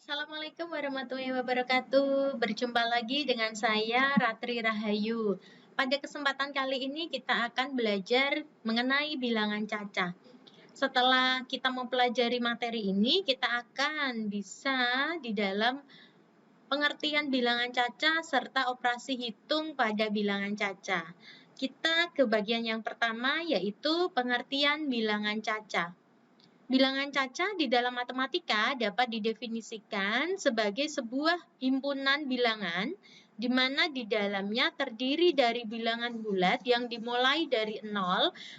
Assalamualaikum warahmatullahi wabarakatuh. Berjumpa lagi dengan saya Ratri Rahayu. Pada kesempatan kali ini kita akan belajar mengenai bilangan cacah. Setelah kita mempelajari materi ini, kita akan bisa di dalam pengertian bilangan cacah serta operasi hitung pada bilangan cacah. Kita ke bagian yang pertama, yaitu pengertian bilangan cacah. Bilangan cacah di dalam matematika dapat didefinisikan sebagai sebuah himpunan bilangan di mana di dalamnya terdiri dari bilangan bulat yang dimulai dari 0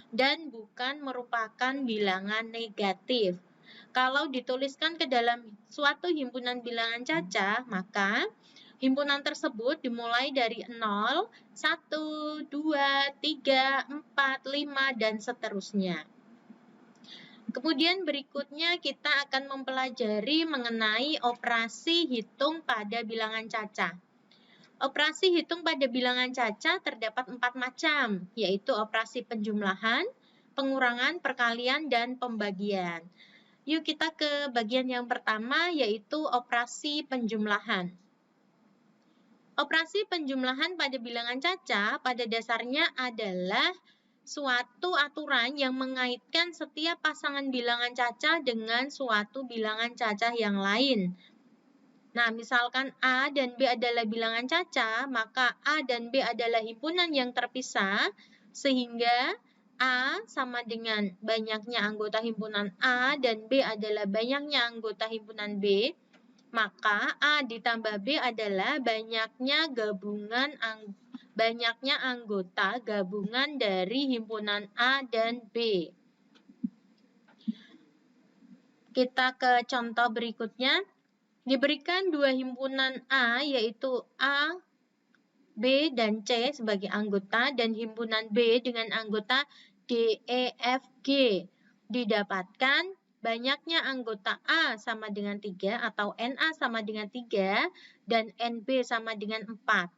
dan bukan merupakan bilangan negatif. Kalau dituliskan ke dalam suatu himpunan bilangan cacah, maka himpunan tersebut dimulai dari 0, 1, 2, 3, 4, 5, dan seterusnya. Kemudian berikutnya kita akan mempelajari mengenai operasi hitung pada bilangan cacah. Operasi hitung pada bilangan cacah terdapat 4 macam, yaitu operasi penjumlahan, pengurangan, perkalian, dan pembagian. Yuk kita ke bagian yang pertama, yaitu operasi penjumlahan. Operasi penjumlahan pada bilangan cacah pada dasarnya adalah suatu aturan yang mengaitkan setiap pasangan bilangan cacah dengan suatu bilangan cacah yang lain. Nah, misalkan A dan B adalah bilangan cacah, maka A dan B adalah himpunan yang terpisah, sehingga A sama dengan banyaknya anggota himpunan A dan B adalah banyaknya anggota himpunan B, maka A ditambah B adalah banyaknya anggota gabungan dari himpunan A dan B. Kita ke contoh berikutnya. Diberikan dua himpunan A, yaitu A, B, dan C sebagai anggota, dan himpunan B dengan anggota D, E, F, G. Didapatkan banyaknya anggota A sama dengan 3 atau NA sama dengan 3 dan NB sama dengan 4.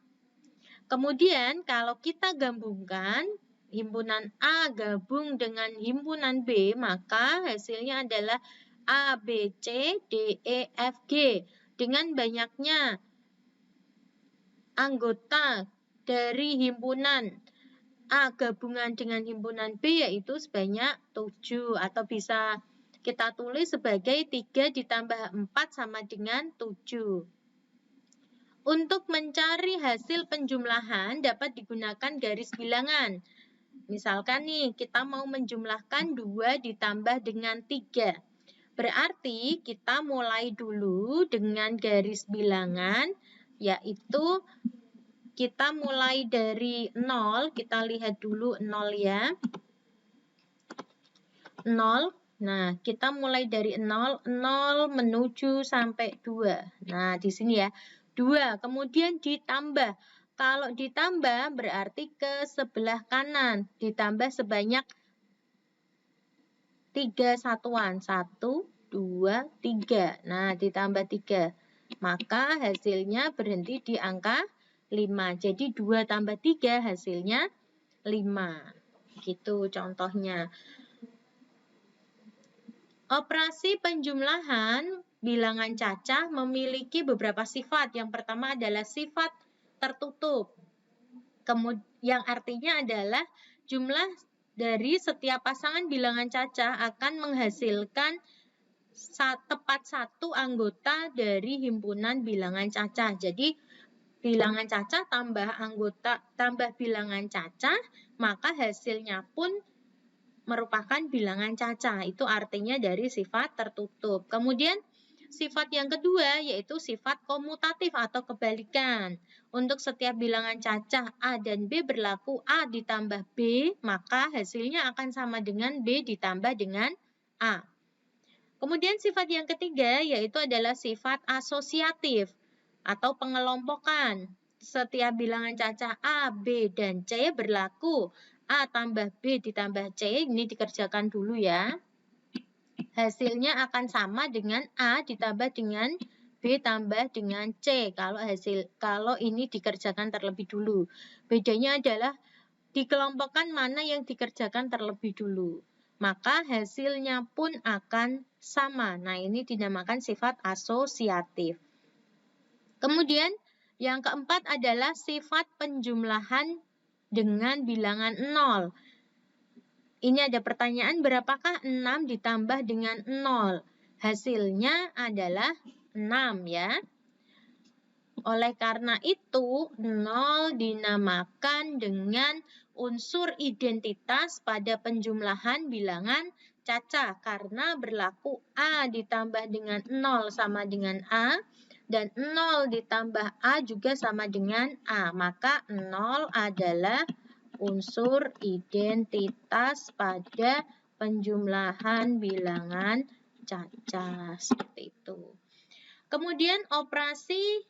Kemudian kalau kita gabungkan himpunan A gabung dengan himpunan B, maka hasilnya adalah A, B, C, D, E, F, G. Dengan banyaknya anggota dari himpunan A gabungan dengan himpunan B yaitu sebanyak 7, atau bisa kita tulis sebagai 3 ditambah 4 sama dengan 7. Untuk mencari hasil penjumlahan dapat digunakan garis bilangan. Misalkan nih, kita mau menjumlahkan 2 ditambah dengan 3. Berarti kita mulai dulu dengan garis bilangan, yaitu kita mulai dari 0. Kita lihat dulu 0 ya. 0. Nah, kita mulai dari 0 menuju sampai 2. Nah, di sini ya. 2, kemudian ditambah. Kalau ditambah berarti ke sebelah kanan. Ditambah sebanyak 3 satuan. 1, 2, 3. Nah, ditambah 3. Maka hasilnya berhenti di angka 5. Jadi 2 tambah 3 hasilnya 5. Gitu contohnya. Operasi penjumlahan bilangan cacah memiliki beberapa sifat. Yang pertama adalah sifat tertutup. Yang artinya adalah jumlah dari setiap pasangan bilangan cacah akan menghasilkan tepat satu anggota dari himpunan bilangan cacah. Jadi bilangan cacah tambah bilangan cacah, maka hasilnya pun merupakan bilangan cacah. Itu artinya dari sifat tertutup. Kemudian sifat yang kedua yaitu sifat komutatif atau kebalikan. Untuk setiap bilangan cacah A dan B berlaku A ditambah B, maka hasilnya akan sama dengan B ditambah dengan A. Kemudian sifat yang ketiga yaitu adalah sifat asosiatif atau pengelompokan. Setiap bilangan cacah A, B, dan C berlaku A tambah B ditambah C. Ini dikerjakan dulu ya. Hasilnya akan sama dengan A ditambah dengan B tambah dengan C. Kalau ini dikerjakan terlebih dulu. Bedanya adalah dikelompokkan mana yang dikerjakan terlebih dulu. maka hasilnya pun akan sama. Nah, ini dinamakan sifat asosiatif. Kemudian, yang keempat adalah sifat penjumlahan dengan bilangan 0. Ini ada pertanyaan, berapakah 6 ditambah dengan 0? Hasilnya adalah 6 ya. Oleh karena itu, 0 dinamakan dengan unsur identitas pada penjumlahan bilangan cacah karena berlaku A ditambah dengan 0 sama dengan A dan 0 ditambah A juga sama dengan A. Maka 0 adalah unsur identitas pada penjumlahan bilangan cacah. Seperti itu. Kemudian operasi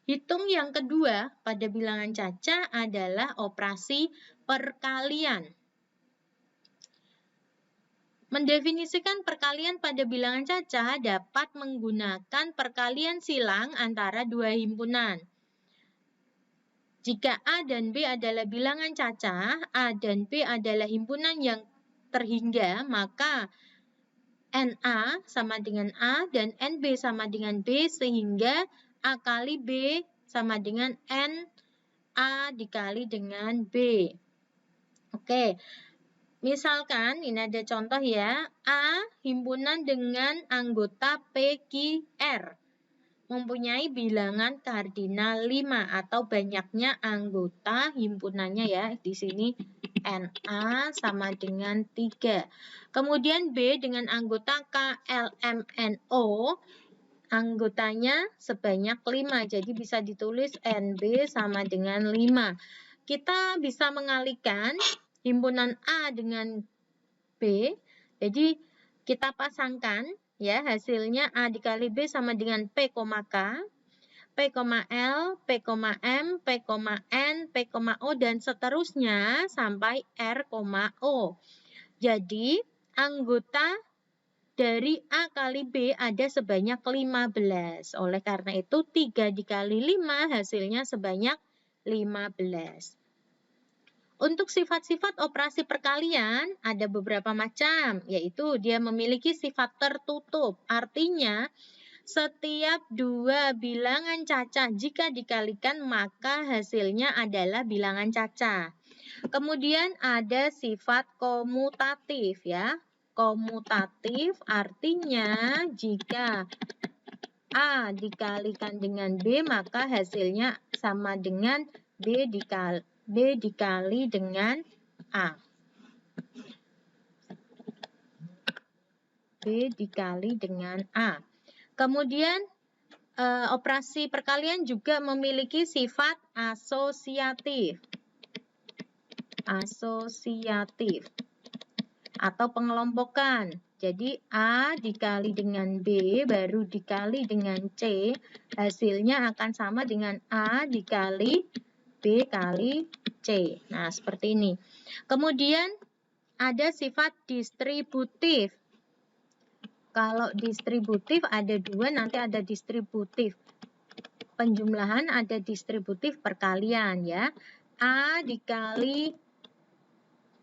hitung yang kedua pada bilangan cacah adalah operasi perkalian. Mendefinisikan perkalian pada bilangan cacah dapat menggunakan perkalian silang antara dua himpunan. Jika A dan B adalah bilangan cacah, A dan B adalah himpunan yang terhingga, maka NA sama dengan A dan NB sama dengan B sehingga A kali B sama dengan N A dikali dengan B. Oke, misalkan ini ada contoh ya. A himpunan dengan anggota P, Q, R mempunyai bilangan kardinal 5 atau banyaknya anggota himpunannya ya. Di sini NA sama dengan 3. Kemudian B dengan anggota K, L, M, N, O anggotanya sebanyak 5. Jadi bisa ditulis NB sama dengan 5. Kita bisa mengalihkan himpunan A dengan B. Jadi kita pasangkan ya, hasilnya A dikali B sama dengan P, K, P, L, P, M, P, N, P, O dan seterusnya sampai R, O. Jadi anggota dari A kali B ada sebanyak 15. Oleh karena itu 3 dikali 5 hasilnya sebanyak 15. Untuk sifat-sifat operasi perkalian ada beberapa macam, yaitu dia memiliki sifat tertutup. Artinya setiap dua bilangan cacah jika dikalikan maka hasilnya adalah bilangan cacah. Kemudian ada sifat komutatif ya. Komutatif artinya jika A dikalikan dengan B maka hasilnya sama dengan B dikali dengan A. B dikali dengan A. Kemudian operasi perkalian juga memiliki sifat asosiatif. Asosiatif atau pengelompokan. Jadi A dikali dengan B baru dikali dengan C, hasilnya akan sama dengan A dikali B kali C. Nah, seperti ini. Kemudian ada sifat distributif. Kalau distributif ada dua, nanti ada distributif penjumlahan, ada distributif perkalian ya. A dikali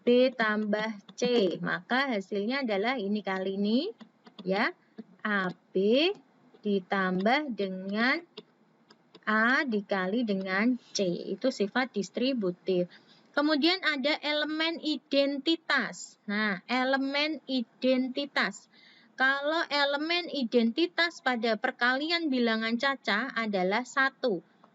B tambah C, maka hasilnya adalah ini kali ini ya, AB ditambah dengan A dikali dengan C, itu sifat distributif. Kemudian ada elemen identitas. Nah, elemen identitas. Kalau elemen identitas pada perkalian bilangan cacah adalah 1.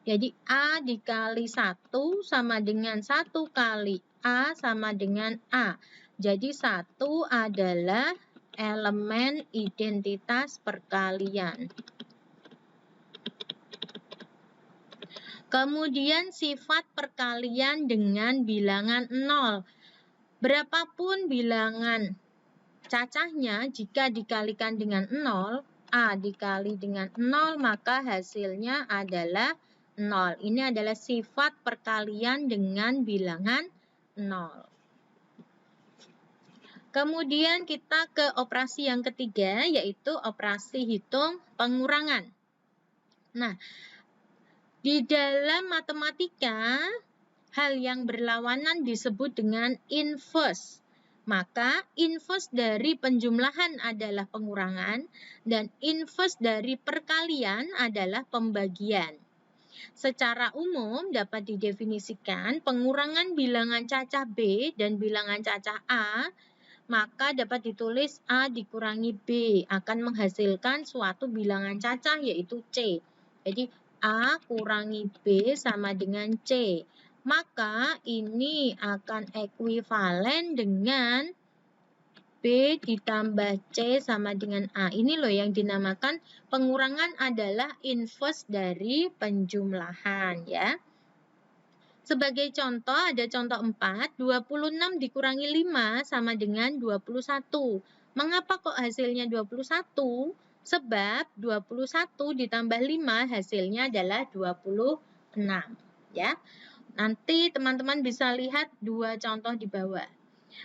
Jadi A dikali 1 sama dengan 1 kali A sama dengan A. Jadi 1 adalah elemen identitas perkalian. Kemudian sifat perkalian dengan bilangan 0. Berapapun bilangan cacahnya jika dikalikan dengan 0, A dikali dengan 0 maka hasilnya adalah 0. Ini adalah sifat perkalian dengan bilangan 0. Kemudian kita ke operasi yang ketiga, yaitu operasi hitung pengurangan. Nah, di dalam matematika, hal yang berlawanan disebut dengan inverse. Maka inverse dari penjumlahan adalah pengurangan dan inverse dari perkalian adalah pembagian. Secara umum dapat didefinisikan pengurangan bilangan cacah B dan bilangan cacah A, maka dapat ditulis A dikurangi B akan menghasilkan suatu bilangan cacah yaitu C. Jadi A kurangi B sama dengan C. Maka ini akan ekuivalen dengan B ditambah C sama dengan A. Ini loh yang dinamakan pengurangan adalah inverse dari penjumlahan ya. Sebagai contoh ada contoh 4, 26 dikurangi 5 sama dengan 21. Mengapa kok hasilnya 21? Sebab 21 ditambah 5 hasilnya adalah 26 ya. Nanti teman-teman bisa lihat dua contoh di bawah.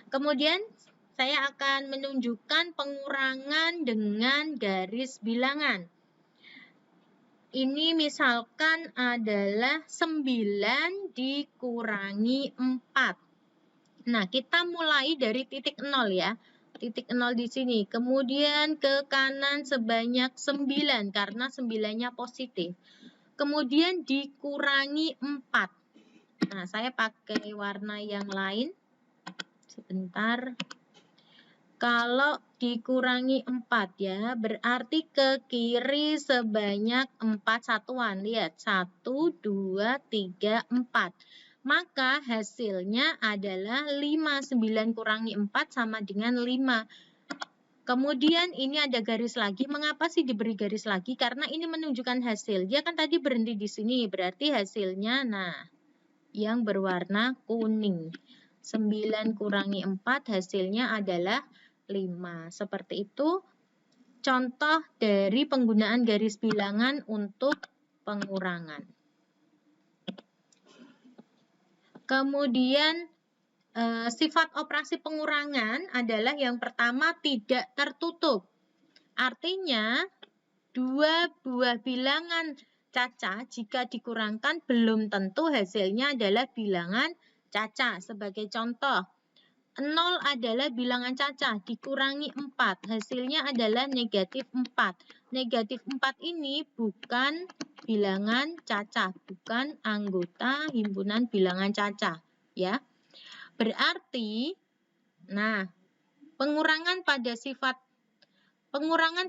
Kemudian saya akan menunjukkan pengurangan dengan garis bilangan. Ini misalkan adalah 9 dikurangi 4. Nah, kita mulai dari titik 0 ya. Titik 0 di sini. Kemudian ke kanan sebanyak 9 karena 9-nya positif. Kemudian dikurangi 4. Nah, saya pakai warna yang lain. Sebentar. Kalau dikurangi 4 ya, berarti ke kiri sebanyak 4 satuan. Lihat, 1, 2, 3, 4. Maka hasilnya adalah 5. 9 kurangi 4 sama dengan 5. Kemudian ini ada garis lagi. Mengapa sih diberi garis lagi? Karena ini menunjukkan hasil. Dia kan tadi berhenti di sini. Berarti hasilnya, nah, yang berwarna kuning. 9 kurangi 4 hasilnya adalah 5. Seperti itu contoh dari penggunaan garis bilangan untuk pengurangan. Kemudian sifat operasi pengurangan adalah yang pertama tidak tertutup. Artinya dua buah bilangan cacah jika dikurangkan belum tentu hasilnya adalah bilangan cacah. Sebagai contoh, 0 adalah bilangan cacah, dikurangi 4, hasilnya adalah negatif 4. Negatif 4 ini bukan bilangan cacah, bukan anggota himpunan bilangan cacah. Ya. Berarti, nah, pengurangan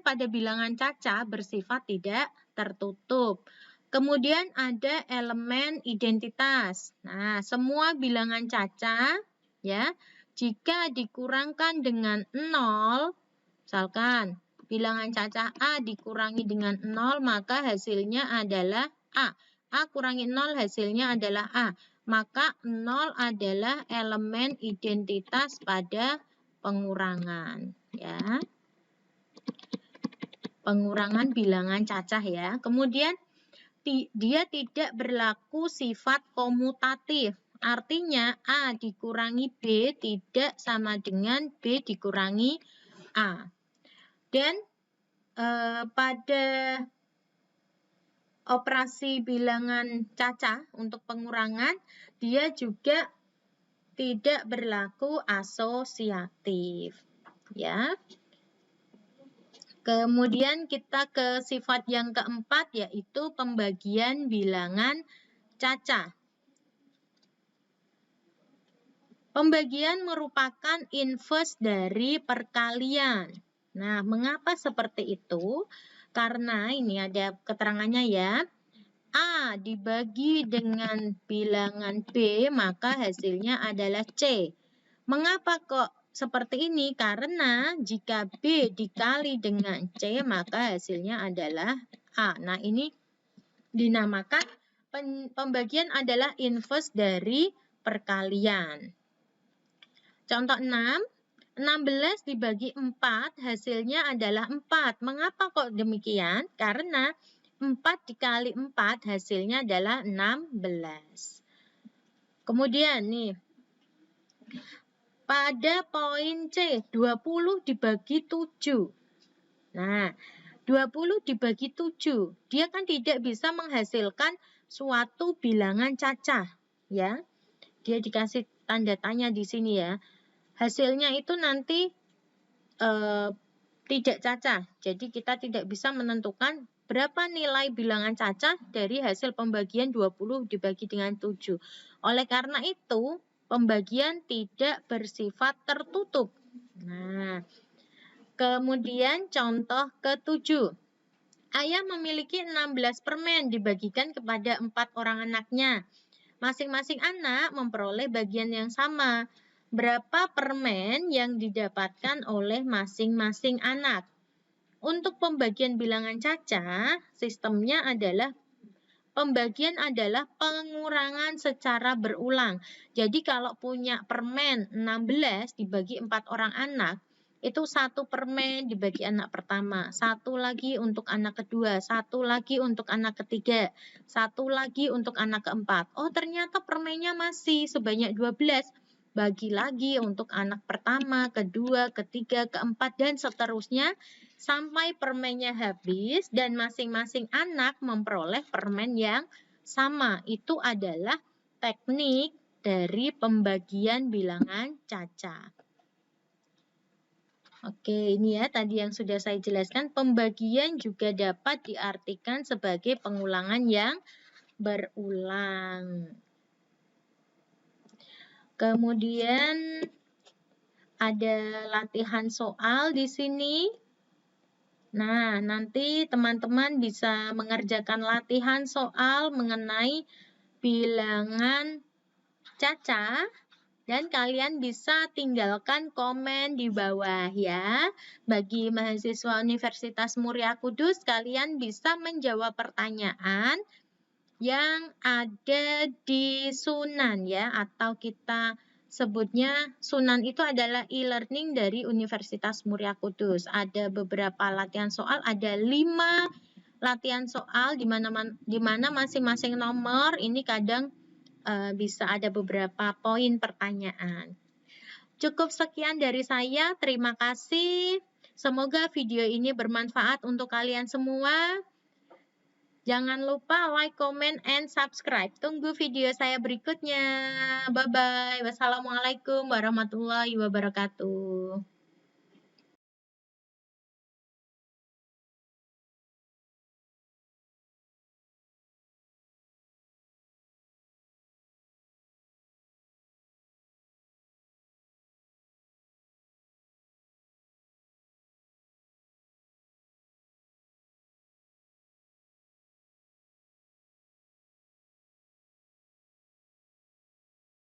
pada bilangan cacah bersifat tidak tertutup. Kemudian ada elemen identitas. Nah, semua bilangan cacah, ya, jika dikurangkan dengan 0, misalkan bilangan cacah A dikurangi dengan 0, maka hasilnya adalah A. A kurangi 0 hasilnya adalah A. Maka 0 adalah elemen identitas pada pengurangan. Ya. Pengurangan bilangan cacah ya. Kemudian dia tidak berlaku sifat komutatif. Artinya A dikurangi B tidak sama dengan B dikurangi A. Dan pada operasi bilangan cacah untuk pengurangan, dia juga tidak berlaku asosiatif. Ya. Kemudian kita ke sifat yang keempat, yaitu pembagian bilangan cacah. Pembagian merupakan inverse dari perkalian. Nah, mengapa seperti itu? Karena ini ada keterangannya ya. A dibagi dengan bilangan B, maka hasilnya adalah C. Mengapa kok seperti ini? Karena jika B dikali dengan C, maka hasilnya adalah A. Nah, ini dinamakan pembagian adalah inverse dari perkalian. Contoh 6, 16 dibagi 4, hasilnya adalah 4. Mengapa kok demikian? Karena 4 dikali 4 hasilnya adalah 16. Kemudian nih, pada poin C, 20 dibagi 7. Nah, 20 dibagi 7, dia kan tidak bisa menghasilkan suatu bilangan cacah. Ya, dia dikasih tanda tanya di sini ya. hasilnya itu nanti tidak cacah. Jadi kita tidak bisa menentukan berapa nilai bilangan cacah dari hasil pembagian 20 dibagi dengan 7. Oleh karena itu, pembagian tidak bersifat tertutup. Nah, kemudian contoh ke-7. Ayah memiliki 16 permen dibagikan kepada 4 orang anaknya. Masing-masing anak memperoleh bagian yang sama. Berapa permen yang didapatkan oleh masing-masing anak? Untuk pembagian bilangan cacah, sistemnya adalah pembagian adalah pengurangan secara berulang. Jadi kalau punya permen 16 dibagi 4 orang anak, itu 1 permen dibagi anak pertama, 1 lagi untuk anak kedua, 1 lagi untuk anak ketiga, 1 lagi untuk anak keempat. Oh, ternyata permennya masih sebanyak 12. Bagi lagi untuk anak pertama, kedua, ketiga, keempat, dan seterusnya sampai permennya habis dan masing-masing anak memperoleh permen yang sama. Itu adalah teknik dari pembagian bilangan cacah. Oke, ini ya tadi yang sudah saya jelaskan. Pembagian juga dapat diartikan sebagai pengulangan yang berulang. Kemudian ada latihan soal di sini. Nah, nanti teman-teman bisa mengerjakan latihan soal mengenai bilangan cacah. Dan kalian bisa tinggalkan komen di bawah ya. Bagi mahasiswa Universitas Muria Kudus, kalian bisa menjawab pertanyaan yang ada di Sunan ya. Atau kita sebutnya Sunan itu adalah e-learning dari Universitas Muria Kudus. Ada beberapa latihan soal, ada 5 latihan soal di mana masing-masing nomor ini kadang bisa ada beberapa poin pertanyaan. Cukup sekian dari saya. Terima kasih. Semoga video ini bermanfaat untuk kalian semua. Jangan lupa like, comment, and subscribe. Tunggu video saya berikutnya. Bye-bye. Wassalamualaikum warahmatullahi wabarakatuh.